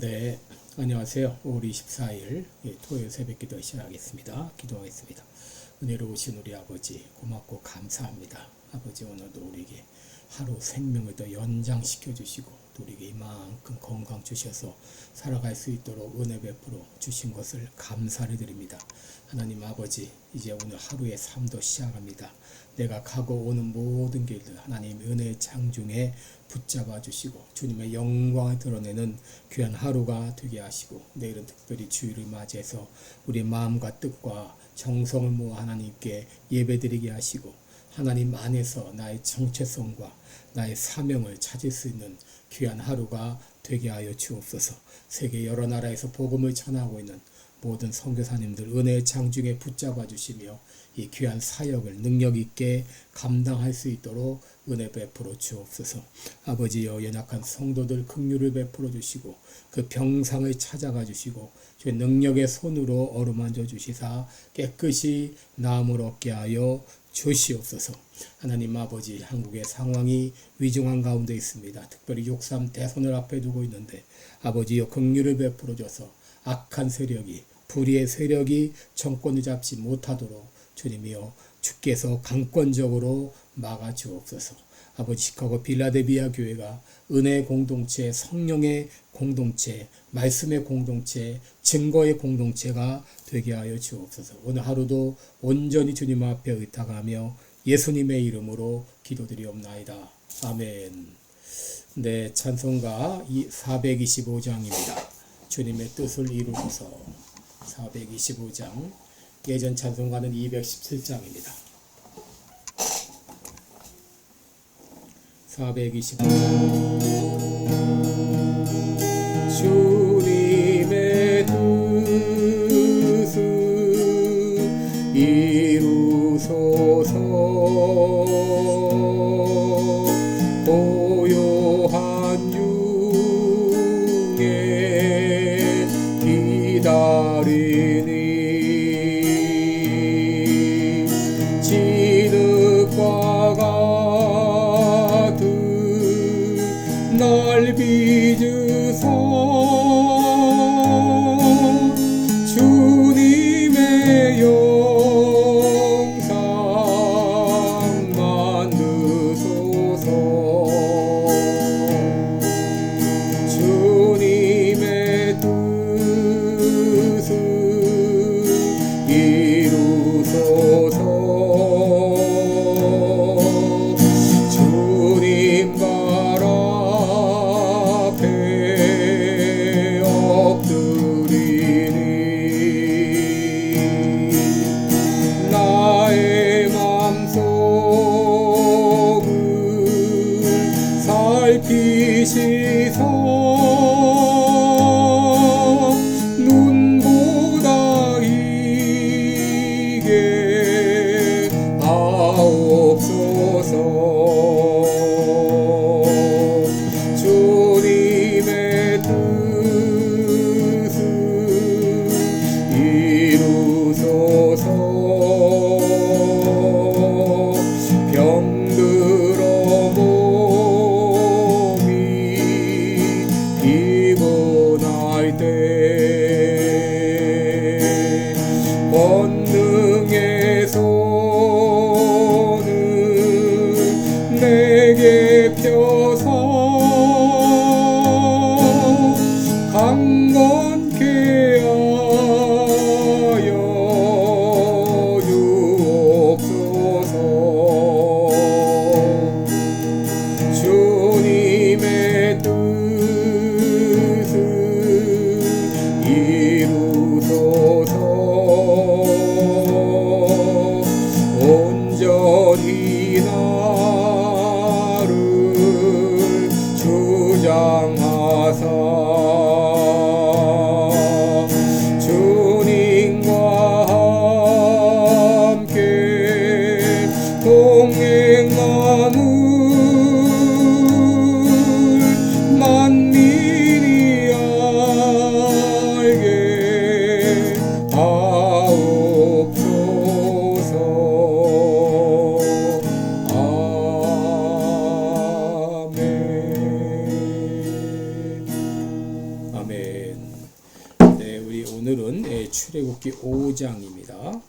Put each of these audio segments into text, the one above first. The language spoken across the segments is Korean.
네, 안녕하세요. 5월 24일 토요일 새벽기도 시작하겠습니다. 기도하겠습니다. 은혜로우신 우리 아버지 고맙고 감사합니다. 아버지 오늘도 우리에게 하루 생명을 더 연장시켜 주시고 또 우리에게 이만큼 건강 주셔서 살아갈 수 있도록 은혜 베풀어 주신 것을 감사를 드립니다. 하나님 아버지, 이제 오늘 하루의 삶도 시작합니다. 내가 가고 오는 모든 길들 하나님 은혜의 장중에 붙잡아 주시고 주님의 영광을 드러내는 귀한 하루가 되게 하시고, 내일은 특별히 주일을 맞이해서 우리 마음과 뜻과 정성을 모아 하나님께 예배드리게 하시고, 하나님 안에서 나의 정체성과 나의 사명을 찾을 수 있는 귀한 하루가 되게 하여 주옵소서. 세계 여러 나라에서 복음을 전하고 있는 모든 선교사님들 은혜의 장중에 붙잡아 주시며 이 귀한 사역을 능력 있게 감당할 수 있도록 은혜 베풀어 주옵소서. 아버지여, 연약한 성도들 긍휼을 베풀어 주시고 그 병상을 찾아가 주시고 주의 능력의 손으로 어루만져 주시사 깨끗이 나음을 얻게 하여 주시옵소서. 하나님 아버지, 한국의 상황이 위중한 가운데 있습니다. 특별히 6.3 대선을 앞에 두고 있는데 아버지여, 긍휼을 베풀어 줘서 악한 세력이, 불의의 세력이 정권을 잡지 못하도록 주님이여 주께서 강권적으로 막아 주옵소서. 아버지, 시카고 빌라델비아 교회가 은혜의 공동체, 성령의 공동체, 말씀의 공동체, 증거의 공동체가 되게 하여 주옵소서. 오늘 하루도 온전히 주님 앞에 의탁하며 예수님의 이름으로 기도드리옵나이다. 아멘. 네, 찬송가 425장입니다. 주님의 뜻을 이루소서. 425장. 예전 찬송가는 217장입니다. 425장. 주님의 뜻을 이루소서. 고요한 중에 기다리니 진흙과 같은 날 빚으소. 주님의 영상 만드소서. 주님의 뜻을 이루소서. 주님 발 앞에 엎드리니 나의 맘속을 살피시소. 눈보다 이게 하옵소서. 주님의 뜻을 이루소서. 병들어 몸이 피곤할 때 권능의 손을 내게 펴서 강건케 하여 주옵소서. 주님의 뜻을 이루소서. 온전히 나를 주장하사 주님과 함께 동행하는 만민이 알게 하옵소서. 아멘. 출애굽기 5장입니다.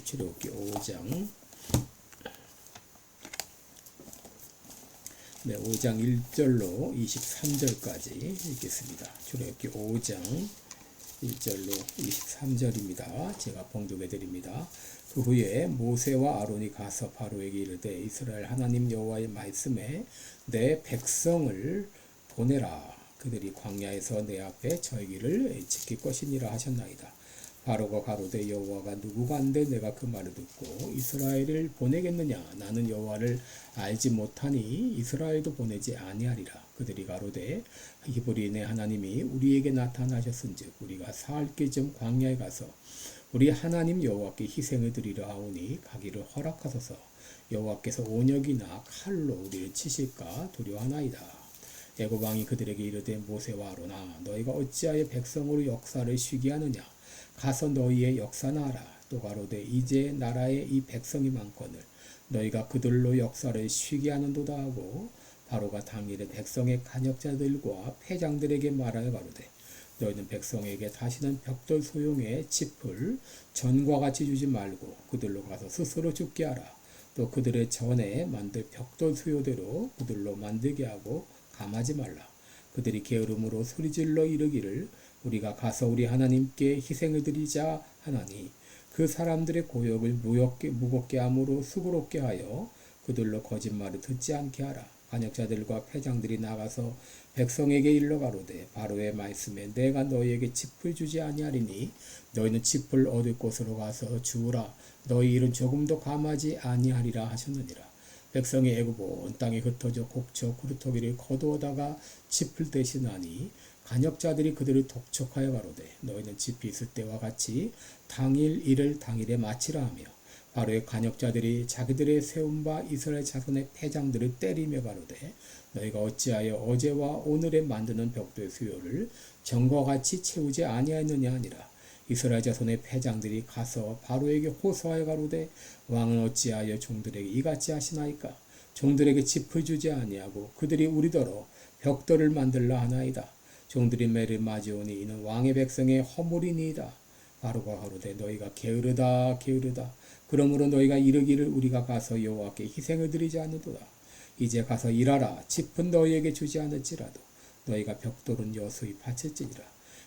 출애굽기 5장. 네, 5장 1절로 23절까지 읽겠습니다. 출애굽기 5장 1절로 23절입니다. 제가 봉독해 드립니다. 그 후에 모세와 아론이 가서 바로에게 이르되 이스라엘 하나님 여호와의 말씀에 내 백성을 보내라. 그들이 광야에서 내 앞에 저희기를 지킬 것이니라 하셨나이다. 바로가 가로되 여호와가 누구간데 내가 그 말을 듣고 이스라엘을 보내겠느냐. 나는 여호와를 알지 못하니 이스라엘도 보내지 아니하리라. 그들이 가로되 히브리인의 하나님이 우리에게 나타나셨은즉 우리가 사흘 쯤 광야에 가서 우리 하나님 여호와께 희생을 드리려 하오니 가기를 허락하소서. 여호와께서 온역이나 칼로 우리를 치실까 두려워하나이다. 애굽 왕이 그들에게 이르되 모세와 아론아 너희가 어찌하여 백성으로 역사를 쉬게 하느냐. 가서 너희의 역사나 하라. 또 가로되 이제 나라에 이 백성이 많거늘 너희가 그들로 역사를 쉬게 하는도다 하고 바로가 당일에 백성의 간역자들과 패장들에게 말하여 가로되 너희는 백성에게 다시는 벽돌 소용의 짚을 전과 같이 주지 말고 그들로 가서 스스로 죽게 하라. 또 그들의 전에 만들 벽돌 수요대로 그들로 만들게 하고 감하지 말라. 그들이 게으름으로 소리질러 이르기를 우리가 가서 우리 하나님께 희생을 드리자 하나니 그 사람들의 고역을 무겁게 함으로 수고롭게 하여 그들로 거짓말을 듣지 않게 하라. 반역자들과 패장들이 나가서 백성에게 일러 가로되 바로의 말씀에 내가 너희에게 짚을 주지 아니하리니 너희는 짚을 얻을 곳으로 가서 주우라. 너희 일은 조금도 감하지 아니하리라 하셨느니라. 백성이 애굽 온 땅에 흩어져 곡쳐 구루터기를 거두어다가 짚을 대신하니 간역자들이 그들을 독촉하여 가로되 너희는 짚이 있을 때와 같이 당일 일을 당일에 마치라 하며 바로의 간역자들이 자기들의 세운 바 이스라엘 자손의 패장들을 때리며 가로되 너희가 어찌하여 어제와 오늘에 만드는 벽돌 수요를 전과 같이 채우지 아니하였느냐 하니라. 이스라엘 자손의 패장들이 가서 바로에게 호소하여 가로되 왕은 어찌하여 종들에게 이같이 하시나이까. 종들에게 짚을 주지 아니하고 그들이 우리더러 벽돌을 만들라 하나이다. 종들이 매를 맞이오니 이는 왕의 백성의 허물이니이다. 바로가 가로되 너희가 게으르다 게으르다. 그러므로 너희가 이르기를 우리가 가서 여호와께 희생을 드리지 않는도다. 이제 가서 일하라. 짚은 너희에게 주지 않을지라도 너희가 벽돌은 여수히 바칠지니라.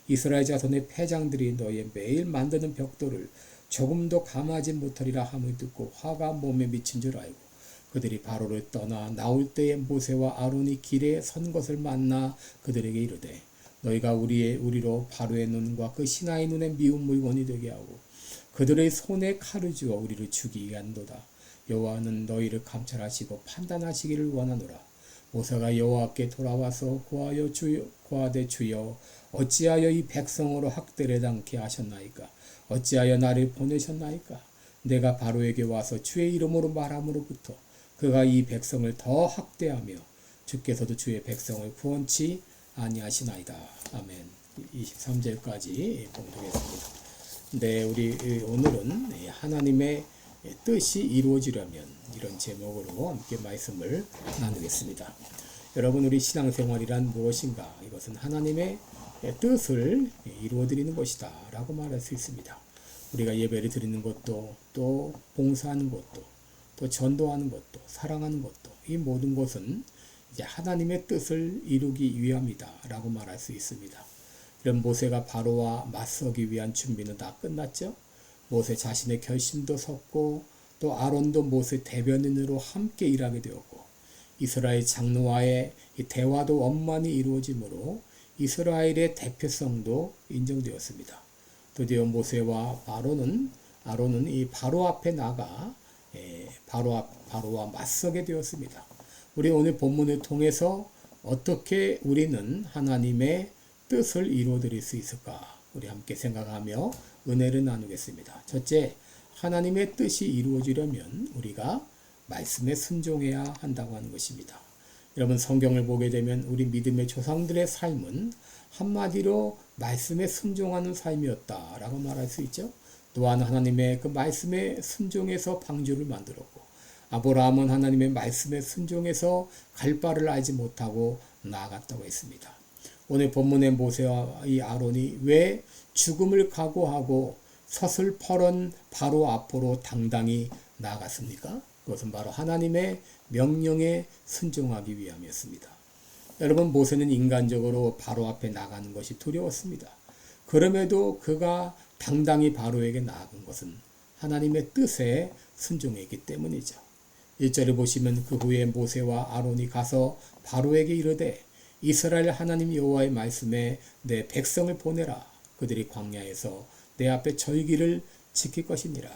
이스라엘 자손의 패장들이 너희의 매일 만드는 벽돌을 조금도 감하지 못하리라 함을 듣고 화가 몸에 미친 줄 알고 그들이 바로를 떠나 나올 때에 모세와 아론이 길에 선 것을 만나 그들에게 이르되 너희가 우리로 바로의 눈과 그 신하의 눈에 미운 물건이 되게 하고 그들의 손에 칼을 주어 우리를 죽이게 한도다. 여호와는 너희를 감찰하시고 판단하시기를 원하노라. 모세가 여호와께 돌아와서 고하되 주여 어찌하여 이 백성으로 학대를 당케 하셨나이까. 어찌하여 나를 보내셨나이까. 내가 바로에게 와서 주의 이름으로 말함으로부터 그가 이 백성을 더 학대하며 주께서도 주의 백성을 구원치 아니하시나이다. 아멘. 23절까지 봉독했습니다. 네, 우리 오늘은 하나님의 뜻이 이루어지려면 이런 제목으로 함께 말씀을 나누겠습니다. 여러분, 우리 신앙생활이란 무엇인가? 이것은 하나님의 뜻을 이루어드리는 것이다 라고 말할 수 있습니다. 우리가 예배를 드리는 것도 또 봉사하는 것도 또 전도하는 것도 사랑하는 것도 이 모든 것은 이제 하나님의 뜻을 이루기 위함이다 라고 말할 수 있습니다. 이런 모세가 바로와 맞서기 위한 준비는 다 끝났죠. 모세 자신의 결심도 섰고 또 아론도 모세 대변인으로 함께 일하게 되었고 이스라엘 장로와의 대화도 원만히 이루어지므로 이스라엘의 대표성도 인정되었습니다. 드디어 모세와 아론은 이 바로 앞에 나가 바로와 맞서게 되었습니다. 우리 오늘 본문을 통해서 어떻게 우리는 하나님의 뜻을 이루어드릴 수 있을까? 우리 함께 생각하며 은혜를 나누겠습니다. 첫째, 하나님의 뜻이 이루어지려면 우리가 말씀에 순종해야 한다고 하는 것입니다. 여러분, 성경을 보게 되면 우리 믿음의 조상들의 삶은 한마디로 말씀에 순종하는 삶이었다라고 말할 수 있죠. 또한 하나님의 그 말씀에 순종해서 방주를 만들었고 아브라함은 하나님의 말씀에 순종해서 갈 바를 알지 못하고 나아갔다고 했습니다. 오늘 본문의 모세와 이 아론이 왜 죽음을 각오하고 서슬퍼런 바로 앞으로 당당히 나아갔습니까? 그것은 바로 하나님의 명령에 순종하기 위함이었습니다. 여러분, 모세는 인간적으로 바로 앞에 나가는 것이 두려웠습니다. 그럼에도 그가 당당히 바로에게 나아간 것은 하나님의 뜻에 순종했기 때문이죠. 1절에 보시면 그 후에 모세와 아론이 가서 바로에게 이르되 이스라엘 하나님 여호와의 말씀에 내 백성을 보내라. 그들이 광야에서 내 앞에 절기를 지킬 것이니라.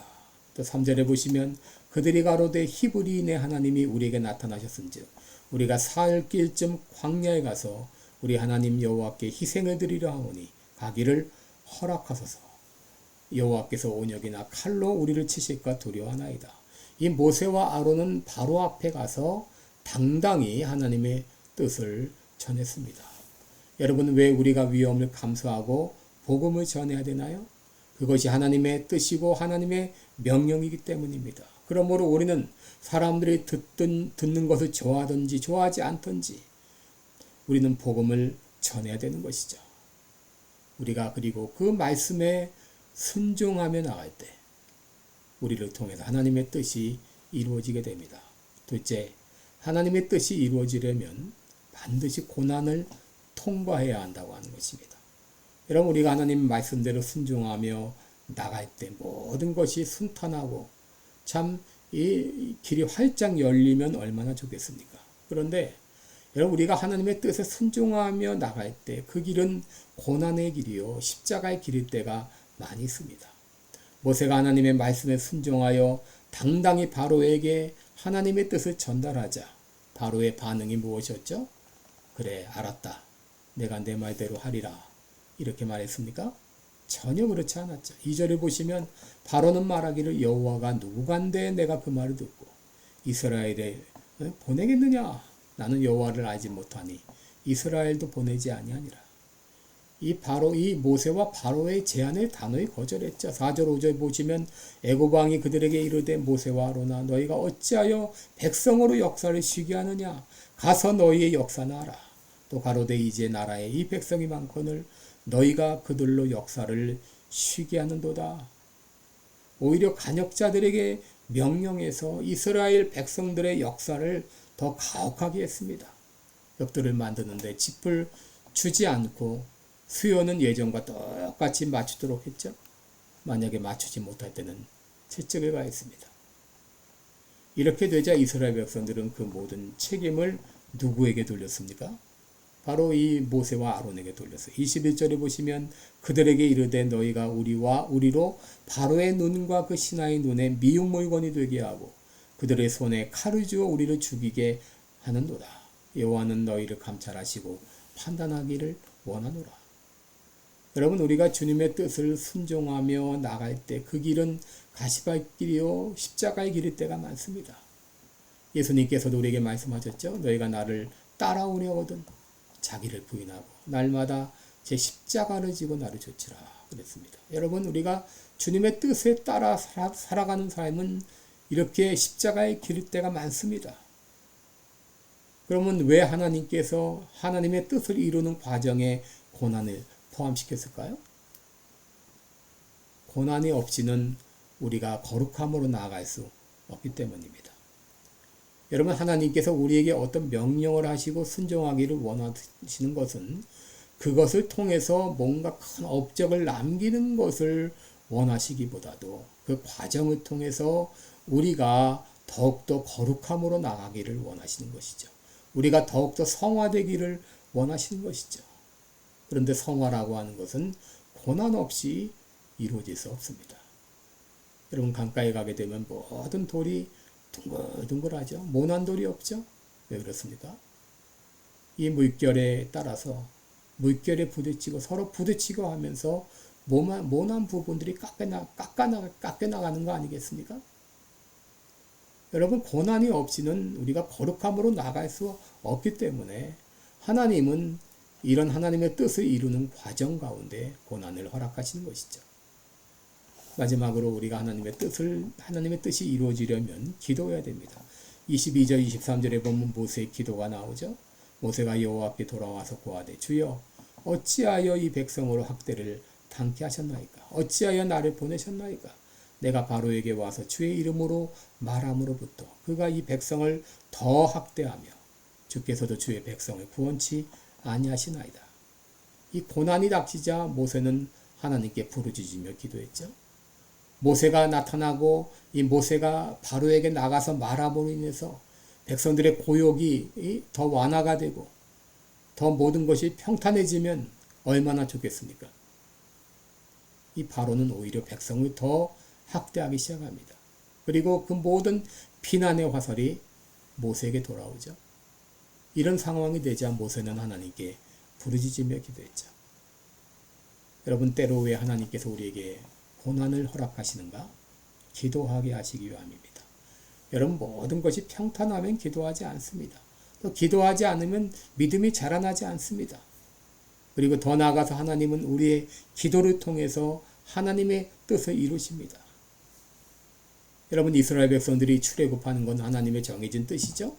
또 3절에 보시면 그들이 가로되 히브리인의 하나님이 우리에게 나타나셨은즉 우리가 사흘 길쯤 광야에 가서 우리 하나님 여호와께 희생을 드리려 하오니 가기를 허락하소서. 여호와께서 온역이나 칼로 우리를 치실까 두려워하나이다. 이 모세와 아론은 바로 앞에 가서 당당히 하나님의 뜻을 전했습니다. 여러분, 왜 우리가 위험을 감수하고 복음을 전해야 되나요? 그것이 하나님의 뜻이고 하나님의 명령이기 때문입니다. 그러므로 우리는 사람들이 듣는 것을 좋아하든지 좋아하지 않든지 우리는 복음을 전해야 되는 것이죠. 우리가 그리고 그 말씀에 순종하며 나갈 때 우리를 통해서 하나님의 뜻이 이루어지게 됩니다. 둘째, 하나님의 뜻이 이루어지려면 반드시 고난을 통과해야 한다고 하는 것입니다. 여러분, 우리가 하나님 말씀대로 순종하며 나갈 때 모든 것이 순탄하고 참 이 길이 활짝 열리면 얼마나 좋겠습니까? 그런데 여러분, 우리가 하나님의 뜻에 순종하며 나갈 때 그 길은 고난의 길이요 십자가의 길일 때가 많이 있습니다. 모세가 하나님의 말씀에 순종하여 당당히 바로에게 하나님의 뜻을 전달하자 바로의 반응이 무엇이었죠? 그래, 알았다. 내가 내 말대로 하리라. 이렇게 말했습니까? 전혀 그렇지 않았죠. 2절에 보시면 바로는 말하기를 여호와가 누구간데 내가 그 말을 듣고 이스라엘에 보내겠느냐? 나는 여호와를 알지 못하니 이스라엘도 보내지 아니하니라. 이 모세와 바로의 제안을 단호히 거절했죠. 4절 5절 보시면 애굽 왕이 그들에게 이르되 모세와 아론아 너희가 어찌하여 백성으로 역사를 쉬게 하느냐? 가서 너희의 역사나 하라. 또 가로되 이제 나라에 이 백성이 많거늘 너희가 그들로 역사를 쉬게 하는도다. 오히려 간역자들에게 명령해서 이스라엘 백성들의 역사를 더 가혹하게 했습니다. 벽들을 만드는데 짚을 주지 않고 수요는 예전과 똑같이 맞추도록 했죠. 만약에 맞추지 못할 때는 채찍을 가했습니다. 이렇게 되자 이스라엘 백성들은 그 모든 책임을 누구에게 돌렸습니까? 바로 이 모세와 아론에게 돌렸어요. 21절에 보시면 그들에게 이르되 너희가 우리로 바로의 눈과 그 신하의 눈에 미운 물건이 되게 하고 그들의 손에 칼을 주어 우리를 죽이게 하는도다. 여호와는 너희를 감찰하시고 판단하기를 원하노라. 여러분, 우리가 주님의 뜻을 순종하며 나갈 때 그 길은 가시밭길이요 십자가의 길일 때가 많습니다. 예수님께서도 우리에게 말씀하셨죠. 너희가 나를 따라오려거든 자기를 부인하고 날마다 제 십자가를 지고 나를 좇으라 그랬습니다. 여러분, 우리가 주님의 뜻에 따라 살아가는 삶은 이렇게 십자가의 길일 때가 많습니다. 그러면 왜 하나님께서 하나님의 뜻을 이루는 과정에 고난을 포함시켰을까요? 고난이 없이는 우리가 거룩함으로 나아갈 수 없기 때문입니다. 여러분, 하나님께서 우리에게 어떤 명령을 하시고 순종하기를 원하시는 것은 그것을 통해서 뭔가 큰 업적을 남기는 것을 원하시기보다도 그 과정을 통해서 우리가 더욱더 거룩함으로 나가기를 원하시는 것이죠. 우리가 더욱더 성화되기를 원하시는 것이죠. 그런데 성화라고 하는 것은 고난 없이 이루어질 수 없습니다. 여러분, 강가에 가게 되면 모든 돌이 둥글둥글하죠. 모난 돌이 없죠. 왜 그렇습니까? 이 물결에 따라서 물결에 부딪히고 서로 부딪히고 하면서 모난 부분들이 깎여 나가는 거 아니겠습니까? 여러분, 고난이 없이는 우리가 거룩함으로 나갈 수 없기 때문에 하나님은 이런 하나님의 뜻을 이루는 과정 가운데 고난을 허락하시는 것이죠. 마지막으로 우리가 하나님의 뜻이 이루어지려면 기도해야 됩니다. 22절, 23절에 보면 모세의 기도가 나오죠. 모세가 여호와 앞에 돌아와서 고하되 주여 어찌하여 이 백성으로 학대를 당케 하셨나이까? 어찌하여 나를 보내셨나이까? 내가 바로에게 와서 주의 이름으로 말함으로부터 그가 이 백성을 더 학대하며 주께서도 주의 백성을 구원치 아니하시나이다. 이 고난이 닥치자 모세는 하나님께 부르짖으며 기도했죠. 모세가 나타나고 이 모세가 바로에게 나가서 말함으로 인해서 백성들의 고욕이 더 완화가 되고 더 모든 것이 평탄해지면 얼마나 좋겠습니까? 이 바로는 오히려 백성을 더 학대하기 시작합니다. 그리고 그 모든 비난의 화살이 모세에게 돌아오죠. 이런 상황이 되자 모세는 하나님께 부르짖으며 기도했죠. 여러분, 때로 왜 하나님께서 우리에게 고난을 허락하시는가? 기도하게 하시기 위함입니다. 여러분, 모든 것이 평탄하면 기도하지 않습니다. 또 기도하지 않으면 믿음이 자라나지 않습니다. 그리고 더 나아가서 하나님은 우리의 기도를 통해서 하나님의 뜻을 이루십니다. 여러분, 이스라엘 백성들이 출애굽하는 건 하나님의 정해진 뜻이죠.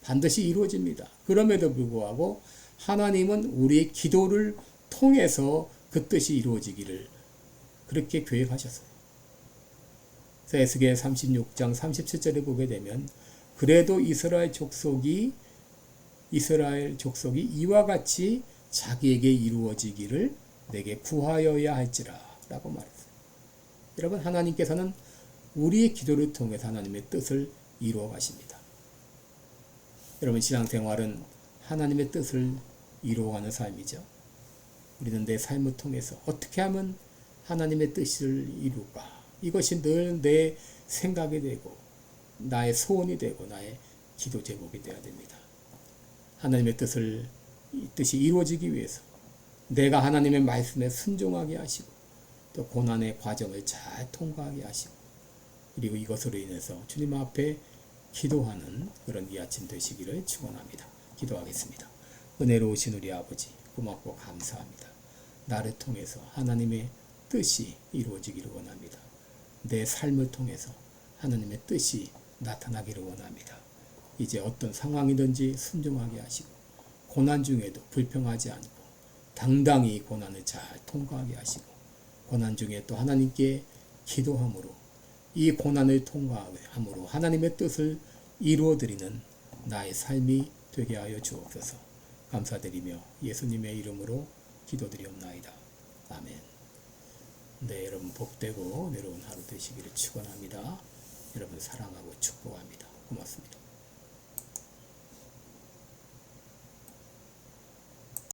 반드시 이루어집니다. 그럼에도 불구하고 하나님은 우리의 기도를 통해서 그 뜻이 이루어지기를 그렇게 계획하셨어요. 에스겔 36장 37절에 보게 되면 그래도 이스라엘 족속이 이와 같이 자기에게 이루어지기를 내게 구하여야 할지라 라고 말했어요. 여러분, 하나님께서는 우리의 기도를 통해서 하나님의 뜻을 이루어 가십니다. 여러분, 신앙생활은 하나님의 뜻을 이루어가는 삶이죠. 우리는 내 삶을 통해서 어떻게 하면 하나님의 뜻을 이룰까? 이것이 늘 내 생각이 되고 나의 소원이 되고 나의 기도 제목이 되어야 됩니다. 하나님의 뜻이 이루어지기 위해서 내가 하나님의 말씀에 순종하게 하시고 또 고난의 과정을 잘 통과하게 하시고 그리고 이것으로 인해서 주님 앞에 기도하는 그런 이 아침 되시기를 축원합니다. 기도하겠습니다. 은혜로우신 우리 아버지, 고맙고 감사합니다. 나를 통해서 하나님의 뜻이 이루어지기를 원합니다. 내 삶을 통해서 하나님의 뜻이 나타나기를 원합니다. 이제 어떤 상황이든지 순종하게 하시고 고난 중에도 불평하지 않고 당당히 고난을 잘 통과하게 하시고 고난 중에 또 하나님께 기도함으로 이 고난을 통과함으로 하나님의 뜻을 이루어드리는 나의 삶이 되게 하여 주옵소서. 감사드리며 예수님의 이름으로 기도드리옵나이다. 아멘. 네, 여러분 복되고 내려온 하루 되시기를 축원합니다. 여러분 사랑하고 축복합니다. 고맙습니다.